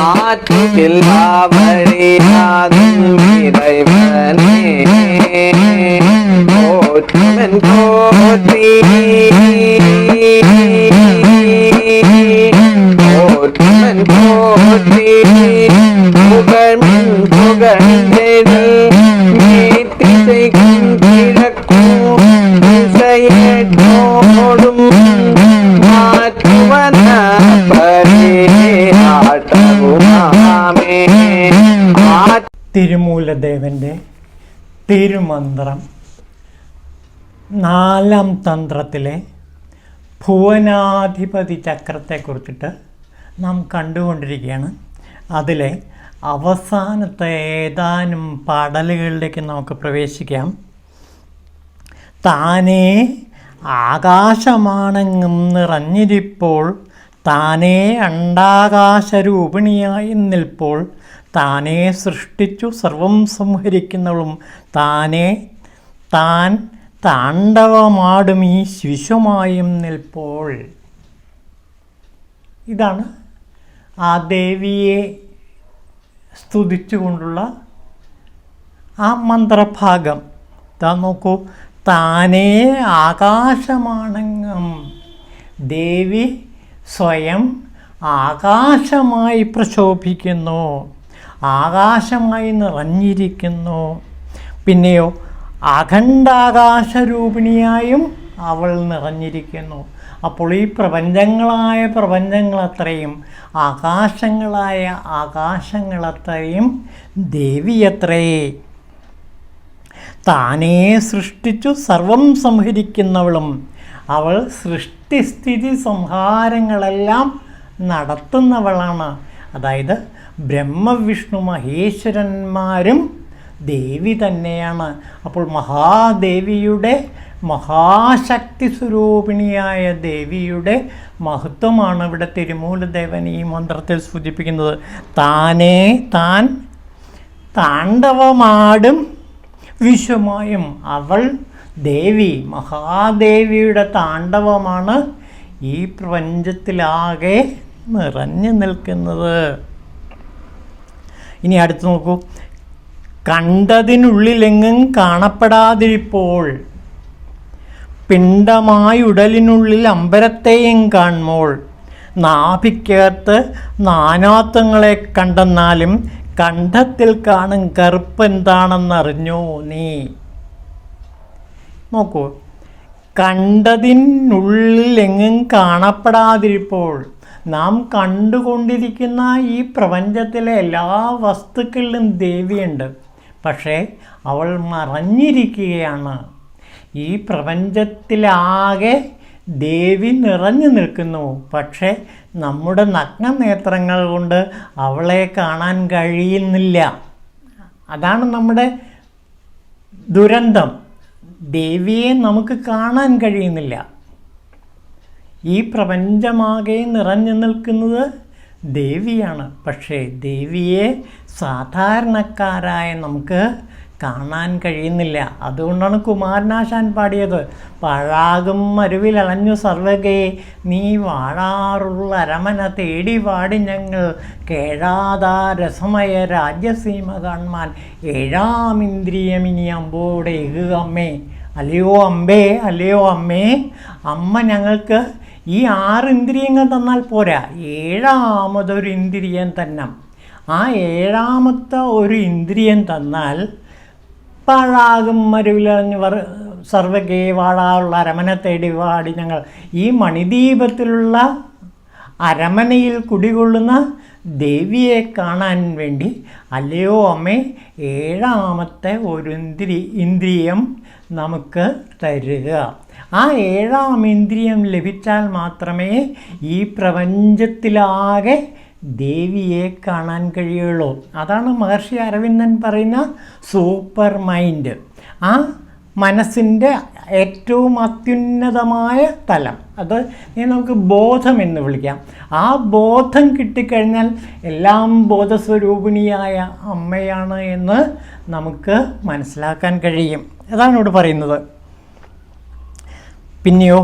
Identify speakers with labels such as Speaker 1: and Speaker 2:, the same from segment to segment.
Speaker 1: ஆற்றில்லாவழியாதும் இறைவனே போற்றுமன் போற்றி போற்றுமன் போற்றி புகழ்மின் புகழ்ந்தெழு மேத்திசைக்கும் கிழக்கும் திசையற்றோடும் மாற்றுவன
Speaker 2: തിരുമൂലദേവൻ്റെ തിരുമന്ത്രം 4-ാം തന്ത്രത്തിലെ ഭുവനാധിപതി ചക്രത്തെക്കുറിച്ചിട്ട് നാം കണ്ടുകൊണ്ടിരിക്കുകയാണ്. അതിലെ അവസാനത്തെ ഏതാനും പാടലുകളിലേക്ക് നമുക്ക് പ്രവേശിക്കാം. താനേ ആകാശമാണെങ്ങും നിറഞ്ഞിരിപ്പോൾ, താനേ അണ്ടാകാശരൂപിണിയായി നിൽപ്പോൾ, താനേ സൃഷ്ടിച്ചു സർവം സംഹരിക്കുന്നവളും, താനേ താൻ താണ്ഡവമാടും ഈ വിശ്വമായും നിൽപ്പോൾ. ഇതാണ് ആ ദേവിയെ സ്തുതിച്ചുകൊണ്ടുള്ള ആ മന്ത്രഭാഗം. ഇതാ നോക്കൂ, താനേ ആകാശമാണെങ്ങും. ദേവി സ്വയം ആകാശമായി പ്രശോഭിക്കുന്നു, ആകാശമായി നിറഞ്ഞിരിക്കുന്നു. പിന്നെയോ അഖണ്ഡാകാശരൂപിണിയായും അവൾ നിറഞ്ഞിരിക്കുന്നു. അപ്പോൾ ഈ പ്രപഞ്ചങ്ങളത്രയും ആകാശങ്ങളത്രയും ദേവിയത്രേ. താനേ സൃഷ്ടിച്ചു സർവം സംഹരിക്കുന്നവളും, അവൾ സൃഷ്ടിസ്ഥിതി സംഹാരങ്ങളെല്ലാം നടത്തുന്നവളാണ്. അതായത് ബ്രഹ്മവിഷ്ണു മഹേശ്വരന്മാരും ദേവി തന്നെയാണ്. അപ്പോൾ മഹാദേവിയുടെ, മഹാശക്തി സ്വരൂപിണിയായ ദേവിയുടെ മഹത്വമാണ് ഇവിടെ തിരുമൂലദേവൻ ഈ മന്ത്രത്തിൽ സൂചിപ്പിക്കുന്നത്. താനേ താൻ താണ്ഡവമാടും വിശ്വമായും. അവൾ ദേവി, മഹാദേവിയുടെ താണ്ഡവമാണ് ഈ പ്രപഞ്ചത്തിലാകെ നിറഞ്ഞു നിൽക്കുന്നത്. ഇനി അടുത്ത് നോക്കൂ, കണ്ടതിനുള്ളിലെങ്ങും കാണപ്പെടാതിരിപ്പോൾ, പിണ്ടമായി ഉടലിനുള്ളിൽ അമ്പരത്തെയും കാൺമോൾ, നാഭിക്കകത്ത് നാനാത്വങ്ങളെ കണ്ടെന്നാലും കണ്ഠത്തിൽ കാണും കറുപ്പ് എന്താണെന്നറിഞ്ഞോ നീ. നോക്കൂ, കണ്ടതിനുള്ളിലെങ്ങും കാണപ്പെടാതിരിപ്പോൾ, നാം കണ്ടുകൊണ്ടിരിക്കുന്ന ഈ പ്രപഞ്ചത്തിലെ എല്ലാ വസ്തുക്കളിലും ദേവിയുണ്ട്. പക്ഷേ അവൾ മറഞ്ഞിരിക്കുകയാണ്. ഈ പ്രപഞ്ചത്തിലാകെ ദേവി നിറഞ്ഞു നിൽക്കുന്നു. പക്ഷേ നമ്മുടെ നഗ്നനേത്രങ്ങൾ കൊണ്ട് അവളെ കാണാൻ കഴിയുന്നില്ല. അതാണ് നമ്മുടെ ദുരന്തം. ദേവിയെ നമുക്ക് കാണാൻ കഴിയുന്നില്ല. ഈ പ്രപഞ്ചമാകെ നിറഞ്ഞു നിൽക്കുന്നത് ദേവിയാണ്. പക്ഷേ ദേവിയെ സാധാരണക്കാരായ നമുക്ക് കാണാൻ കഴിയുന്നില്ല. അതുകൊണ്ടാണ് കുമാരനാശാൻ പാടിയത്, പാഴാകും മരുവിലളഞ്ഞു സർവകേ നീ വാഴാറുള്ള അരമന തേടി പാടി ഞങ്ങൾ കേഴാതാ രസമയ രാജ്യസീമ കാൺമാൻ ഏഴാമിന്ദ്രിയമിനി അമ്പോടെ എകുകമ്മേ. അല്ലയോ അമ്പേ, അല്ലയോ അമ്മേ, അമ്മ ഞങ്ങൾക്ക് ഈ 6 ഇന്ദ്രിയങ്ങൾ തന്നാൽ പോരാ, 7ാമതൊരു ഇന്ദ്രിയം തന്നെ. ആ 7ാമത്തെ ഒരു ഇന്ദ്രിയം തന്നാൽ പാഴാകും മരുവിലറിഞ്ഞ് സർവകേ വാഴാറുള്ള അരമന തേടി വാടി ഞങ്ങൾ. ഈ മണിദീപത്തിലുള്ള അരമനയിൽ കുടികൊള്ളുന്ന ദേവിയെ കാണാൻ വേണ്ടി അല്ലയോ അമ്മേ 7ാമത്തെ ഒരു ഇന്ദ്രിയം നമുക്ക് തരിക. ആ 7ാം ഇന്ദ്രിയം ലഭിച്ചാൽ മാത്രമേ ഈ പ്രപഞ്ചത്തിലാകെ ദേവിയെ കാണാൻ കഴിയുള്ളൂ. അതാണ് മഹർഷി അരവിന്ദൻ പറയുന്ന സൂപ്പർ മൈൻഡ്. ആ മനസ്സിൻ്റെ ഏറ്റവും അത്യുന്നതമായ തലം, അത് നമുക്ക് ബോധം എന്ന് വിളിക്കാം. ആ ബോധം കിട്ടിക്കഴിഞ്ഞാൽ എല്ലാം ബോധസ്വരൂപിണിയായ അമ്മയാണ് എന്ന് നമുക്ക് മനസ്സിലാക്കാൻ കഴിയും. അതാണ് ഇവിടെ പറയുന്നത്. പിന്നെയോ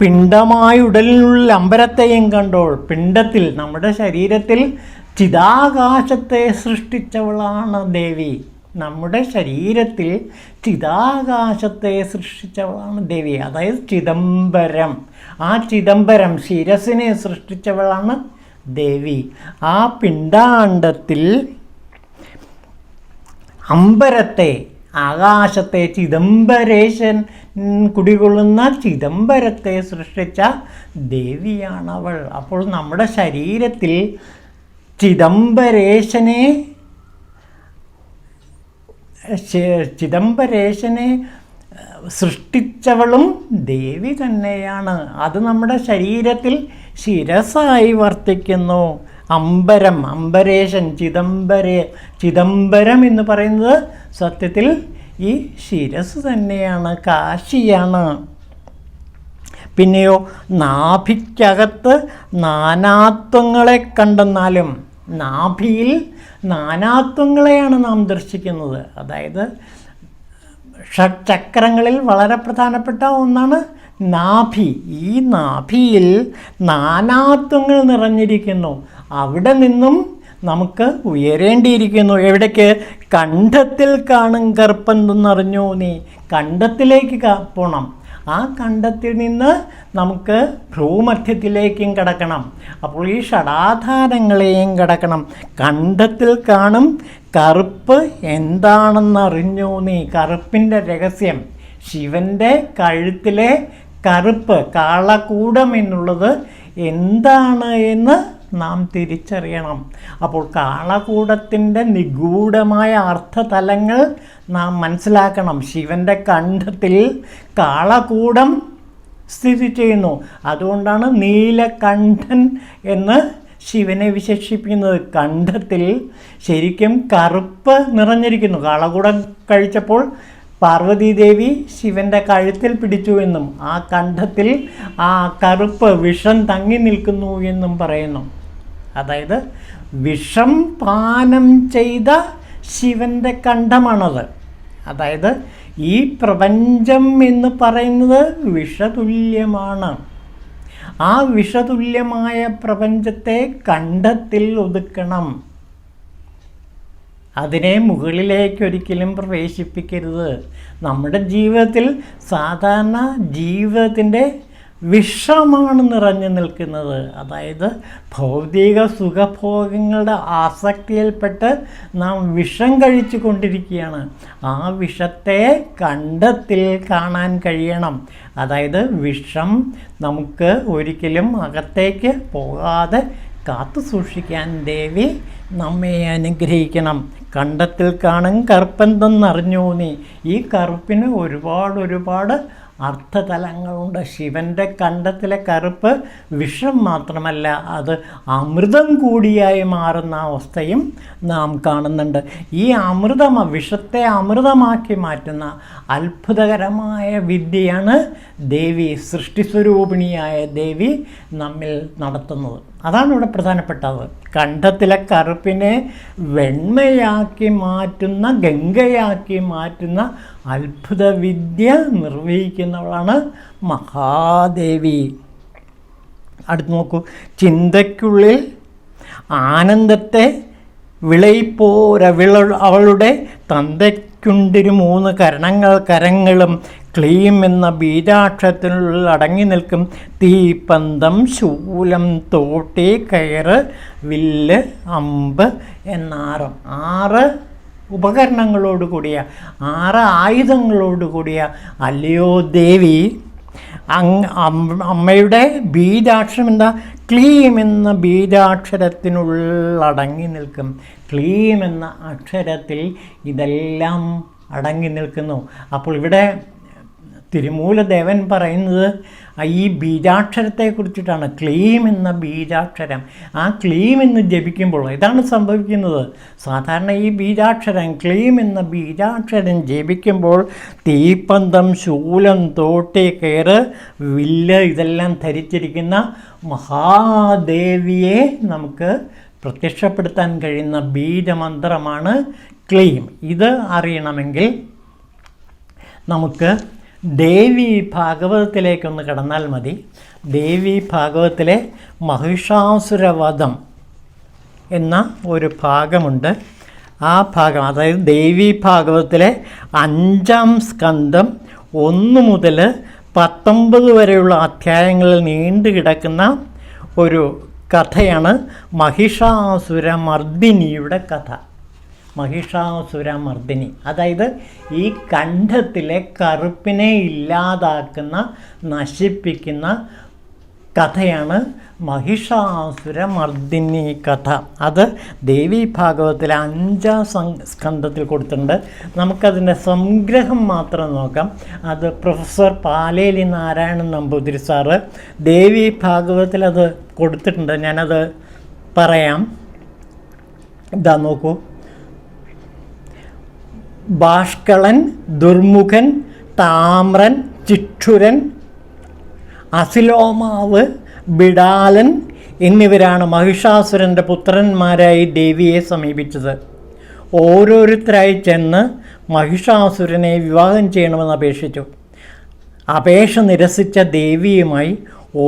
Speaker 2: പിണ്ടമായ ഉടലിനുള്ള അമ്പരത്തെയും കണ്ടോൾ. പിണ്ടത്തിൽ, നമ്മുടെ ശരീരത്തിൽ ചിതാകാശത്തെ സൃഷ്ടിച്ചവളാണ് ദേവി. നമ്മുടെ ശരീരത്തിൽ ചിതാകാശത്തെ സൃഷ്ടിച്ചവളാണ് ദേവി. അതായത് ചിദംബരം. ആ ചിദംബരം ശിരസിനെ സൃഷ്ടിച്ചവളാണ് ദേവി. ആ പിണ്ടാണ്ഡത്തിൽ അമ്പരത്തെ, ആകാശത്തെ, ചിദംബരേശൻ കുടികൊള്ളുന്ന ചിദംബരത്തെ സൃഷ്ടിച്ച ദേവിയാണവൾ. അപ്പോൾ നമ്മുടെ ശരീരത്തിൽ ചിദംബരേശനെ സൃഷ്ടിച്ചവളും ദേവി തന്നെയാണ്. അത് നമ്മുടെ ശരീരത്തിൽ ശിരസായി വർത്തിക്കുന്നു. അമ്പരം, അമ്പരേശൻ, ചിദംബരം എന്ന് പറയുന്നത് സത്യത്തിൽ ഈ ശിരസ് തന്നെയാണ്, കാശിയാണ്. പിന്നെയോ നാഭിക്കകത്ത് നാനാത്വങ്ങളെ കണ്ടെന്നാലും, നാഭിയിൽ നാനാത്വങ്ങളെയാണ് നാം ദർശിക്കുന്നത്. അതായത് ഷഡ്ചക്രങ്ങളിൽ വളരെ പ്രധാനപ്പെട്ട ഒന്നാണ് നാഭി. ഈ നാഭിയിൽ നാനാത്വങ്ങൾ നിറഞ്ഞിരിക്കുന്നു. അവിടെ നിന്നും നമുക്ക് ഉയരേണ്ടിയിരിക്കുന്നു. എവിടേക്ക്? കണ്ഠത്തിൽ കാണും കറുപ്പെന്തെന്നറിഞ്ഞു നീ. കണ്ഠത്തിലേക്ക് പോകണം. ആ കണ്ഠത്തിൽ നിന്ന് നമുക്ക് ഭ്രൂമധ്യത്തിലേക്കും കടക്കണം. അപ്പോൾ ഈ ഷഡാധാരങ്ങളെയും കടക്കണം. കണ്ഠത്തിൽ കാണും കറുപ്പ് എന്താണെന്നറിഞ്ഞു നീ. കറുപ്പിൻ്റെ രഹസ്യം, ശിവൻ്റെ കഴുത്തിലെ കറുപ്പ്, കാളകൂടം എന്നുള്ളത് എന്താണ് എന്ന് നാം തിരിച്ചറിയണം. അപ്പോൾ കാളകൂടത്തിൻ്റെ നിഗൂഢമായ അർത്ഥതലങ്ങൾ നാം മനസ്സിലാക്കണം. ശിവൻ്റെ കണ്ഠത്തിൽ കാളകൂടം സ്ഥിതി ചെയ്യുന്നു. അതുകൊണ്ടാണ് നീലകണ്ഠൻ എന്ന് ശിവനെ വിശേഷിപ്പിക്കുന്നത്. കണ്ഠത്തിൽ ശരിക്കും കറുപ്പ് നിറഞ്ഞിരിക്കുന്നു. കാളകൂടം കഴിച്ചപ്പോൾ പാർവതീദേവി ശിവൻ്റെ കഴുത്തിൽ പിടിച്ചു എന്നും ആ കണ്ഠത്തിൽ ആ കറുപ്പ് വിഷം തങ്ങി നിൽക്കുന്നു എന്നും പറയുന്നു. അതായത് വിഷം പാനം ചെയ്ത ശിവൻ്റെ കണ്ഠമാണത്. അതായത് ഈ പ്രപഞ്ചം എന്ന് പറയുന്നത് വിഷതുല്യമാണ്. ആ വിഷതുല്യമായ പ്രപഞ്ചത്തെ കണ്ഠത്തിൽ ഒതുക്കണം. അതിനെ മുകളിലേക്കൊരിക്കലും പ്രവേശിപ്പിക്കരുത്. നമ്മുടെ ജീവിതത്തിൽ സാധാരണ ജീവിതത്തിൻ്റെ വിഷമാണ് നിറഞ്ഞു നിൽക്കുന്നത്. അതായത് ഭൗതിക സുഖഭോഗങ്ങളുടെ ആസക്തിയിൽപ്പെട്ട് നാം വിഷം കഴിച്ചു കൊണ്ടിരിക്കുകയാണ്. ആ വിഷത്തെ കണ്ഠത്തിൽ കാണാൻ കഴിയണം. അതായത് വിഷം നമുക്ക് ഒരിക്കലും അകത്തേക്ക് പോകാതെ കാത്തു സൂക്ഷിക്കാൻ ദേവി നമ്മെ അനുഗ്രഹിക്കണം. കണ്ഠത്തിൽ കാണും കറുപ്പെന്തെന്നറിഞ്ഞു നീ. ഈ കറുപ്പിന് ഒരുപാട് അർത്ഥതലങ്ങളുണ്ട്. ശിവൻ്റെ കണ്ഠത്തിലെ കറുപ്പ് വിഷം മാത്രമല്ല, അത് അമൃതം കൂടിയായി മാറുന്ന അവസ്ഥയും നാം കാണുന്നുണ്ട്. ഈ വിഷത്തെ അമൃതമാക്കി മാറ്റുന്ന അത്ഭുതകരമായ വിദ്യയാണ് ദേവി, സൃഷ്ടിസ്വരൂപിണിയായ ദേവി നമ്മിൽ നടത്തുന്നത്. അതാണ് ഇവിടെ പ്രധാനപ്പെട്ടത്. കണ്ഠത്തിലെ കറുപ്പിനെ വെണ്മയാക്കി മാറ്റുന്ന, ഗംഗയാക്കി മാറ്റുന്ന അത്ഭുത വിദ്യ നിർവഹിക്കുന്നവളാണ് മഹാദേവി. അടുത്ത് നോക്കൂ. ചിന്തയ്ക്കുള്ളിൽ ആനന്ദത്തെ അവളുടെ തന്തയ്ക്കുണ്ടിരു 3 കരങ്ങളും ക്ലീം എന്ന ബീജാക്ഷരത്തിനുള്ളിൽ അടങ്ങി നിൽക്കും. തീപ്പന്തം, ശൂലം, തോട്ടി, കയറ്, വില്ല്, അമ്പ് എന്ന 6 ഉപകരണങ്ങളോട് കൂടിയ 6 ആയുധങ്ങളോട് കൂടിയ അല്ലയോ ദേവി, അമ്മയുടെ ബീജാക്ഷരം എന്താ? ക്ലീം എന്ന ബീജാക്ഷരത്തിനുള്ളിൽ അടങ്ങി നിൽക്കും. ക്ലീം എന്ന അക്ഷരത്തിൽ ഇതെല്ലാം അടങ്ങി നിൽക്കുന്നു. അപ്പോൾ ഇവിടെ തിരുമൂലദേവൻ പറയുന്നത് ഈ ബീജാക്ഷരത്തെക്കുറിച്ചിട്ടാണ്. ക്ലീം എന്ന ബീജാക്ഷരം, ആ ക്ലീം എന്ന് ജപിക്കുമ്പോൾ ഇതാണ് സംഭവിക്കുന്നത്. സാധാരണ ഈ ബീജാക്ഷരം, ക്ലീം എന്ന ബീജാക്ഷരം ജപിക്കുമ്പോൾ തീപ്പന്തം, ശൂലം, തോട്ടി, കയറ്, വില്ല് ഇതെല്ലാം ധരിച്ചിരിക്കുന്ന മഹാദേവിയെ നമുക്ക് പ്രത്യക്ഷപ്പെടുത്താൻ കഴിയുന്ന ബീജമന്ത്രമാണ് ക്ലീം. ഇത് അറിയണമെങ്കിൽ നമുക്ക് ദേവി ഭാഗവതത്തിലേക്കൊന്ന് കടന്നാൽ മതി. ദേവി ഭാഗവതത്തിലെ മഹിഷാസുരവധം എന്ന ഒരു ഭാഗമുണ്ട്. ആ ഭാഗം, അതായത് ദേവി ഭാഗവതത്തിലെ 5-ാം സ്കന്ധം 1 മുതൽ 19 വരെയുള്ള അധ്യായങ്ങളിൽ നീണ്ടു കിടക്കുന്ന ഒരു കഥയാണ് മഹിഷാസുരമർദ്ദിനിയുടെ കഥ. മഹിഷാസുരമർദ്ദിനി, അതായത് ഈ കണ്ഠത്തിലെ കറുപ്പിനെ ഇല്ലാതാക്കുന്ന, നശിപ്പിക്കുന്ന കഥയാണ് മഹിഷാസുരമർദ്ദിനി കഥ. അത് ദേവി ഭാഗവതത്തിലെ 5-ാം സ്കന്ധത്തിൽ കൊടുത്തിട്ടുണ്ട്. നമുക്കതിൻ്റെ സംഗ്രഹം മാത്രം നോക്കാം. അത് പ്രൊഫസർ പാലേലി നാരായണൻ നമ്പൂതിരി സാറ് ദേവി ഭാഗവതത്തിൽ അത് കൊടുത്തിട്ടുണ്ട്. ഞാനത് പറയാം. ഇതാ നോക്കൂ. ബാഷ്കളൻ, ദുർമുഖൻ, താമ്രൻ, ചിക്ഷുരൻ, അസിലോമാവ്, ബിഡാലൻ എന്നിവരാണ് മഹിഷാസുരൻ്റെ പുത്രന്മാരായി ദേവിയെ സമീപിച്ചത്. ഓരോരുത്തരായി ചെന്ന് മഹിഷാസുരനെ വിവാഹം ചെയ്യണമെന്ന് അപേക്ഷിച്ചു. അപേക്ഷ നിരസിച്ച ദേവിയുമായി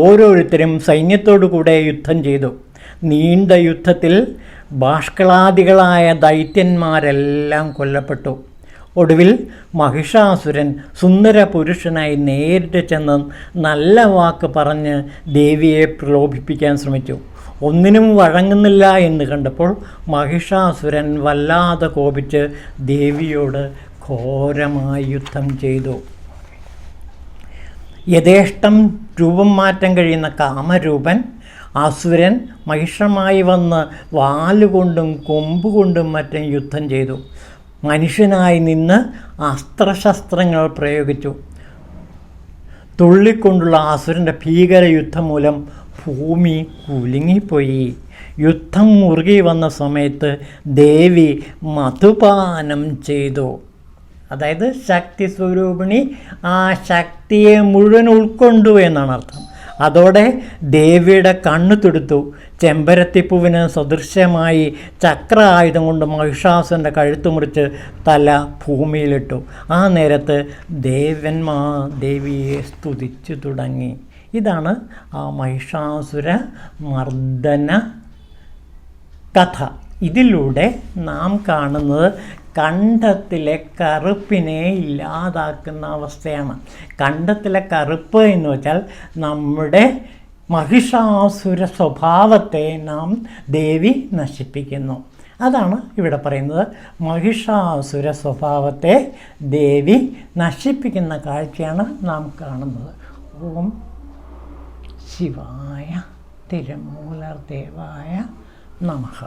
Speaker 2: ഓരോരുത്തരും സൈന്യത്തോടു കൂടെ യുദ്ധം ചെയ്തു. നീണ്ട യുദ്ധത്തിൽ ബാഷ്കളാദികളായ ദൈത്യന്മാരെല്ലാം കൊല്ലപ്പെട്ടു. ഒടുവിൽ മഹിഷാസുരൻ സുന്ദര പുരുഷനായി നേരിട്ട് ചെന്ന് നല്ല വാക്ക് പറഞ്ഞ് ദേവിയെ പ്രലോഭിപ്പിക്കാൻ ശ്രമിച്ചു. ഒന്നിനും വഴങ്ങുന്നില്ല എന്ന് കണ്ടപ്പോൾ മഹിഷാസുരൻ വല്ലാതെ കോപിച്ച് ദേവിയോട് ഘോരമായി യുദ്ധം ചെയ്തു. യഥേഷ്ടം രൂപം മാറ്റം കഴിയുന്ന കാമരൂപൻ അസുരൻ മഹിഷമായി വന്ന് വാലുകൊണ്ടും കൊമ്പുകൊണ്ടും മറ്റും യുദ്ധം ചെയ്തു. മനുഷ്യനായി നിന്ന് അസ്ത്രശസ്ത്രങ്ങൾ പ്രയോഗിച്ചു. തുള്ളിക്കൊണ്ടുള്ള അസുരൻ്റെ ഭീകര യുദ്ധം മൂലം ഭൂമി കുലുങ്ങിപ്പോയി. യുദ്ധം മുറുകി വന്ന സമയത്ത് ദേവി മധുപാനം ചെയ്തു. അതായത് ശക്തി സ്വരൂപിണി ആ ശക്തിയെ മുഴുവൻ ഉൾക്കൊണ്ടു എന്നാണ് അർത്ഥം. അതോടെ ദേവിയുടെ കണ്ണു തുടുത്തു. ചെമ്പരത്തിപ്പൂവിന് സദൃശ്യമായി ചക്ര ആയുധം കൊണ്ട് മഹിഷാസുരൻ്റെ കഴുത്ത് മുറിച്ച് തല ഭൂമിയിലിട്ടു. ആ നേരത്ത് ദേവന്മാർ ദേവിയെ സ്തുതിച്ചു തുടങ്ങി. ഇതാണ് ആ മഹിഷാസുര മർദ്ദന കഥ. ഇതിലൂടെ നാം കാണുന്നത് കണ്ഠത്തിലെ കറുപ്പിനെ ഇല്ലാതാക്കുന്ന അവസ്ഥയാണ്. കണ്ഠത്തിലെ കറുപ്പ് എന്ന് വെച്ചാൽ നമ്മുടെ മഹിഷാസുര സ്വഭാവത്തെ നാം ദേവി നശിപ്പിക്കുന്നു. അതാണ് ഇവിടെ പറയുന്നത്. മഹിഷാസുര സ്വഭാവത്തെ ദേവി നശിപ്പിക്കുന്ന കാഴ്ചയാണ് നാം കാണുന്നത്. ഓം ശിവായ തിരുമൂലർ ദേവായ നമഃ.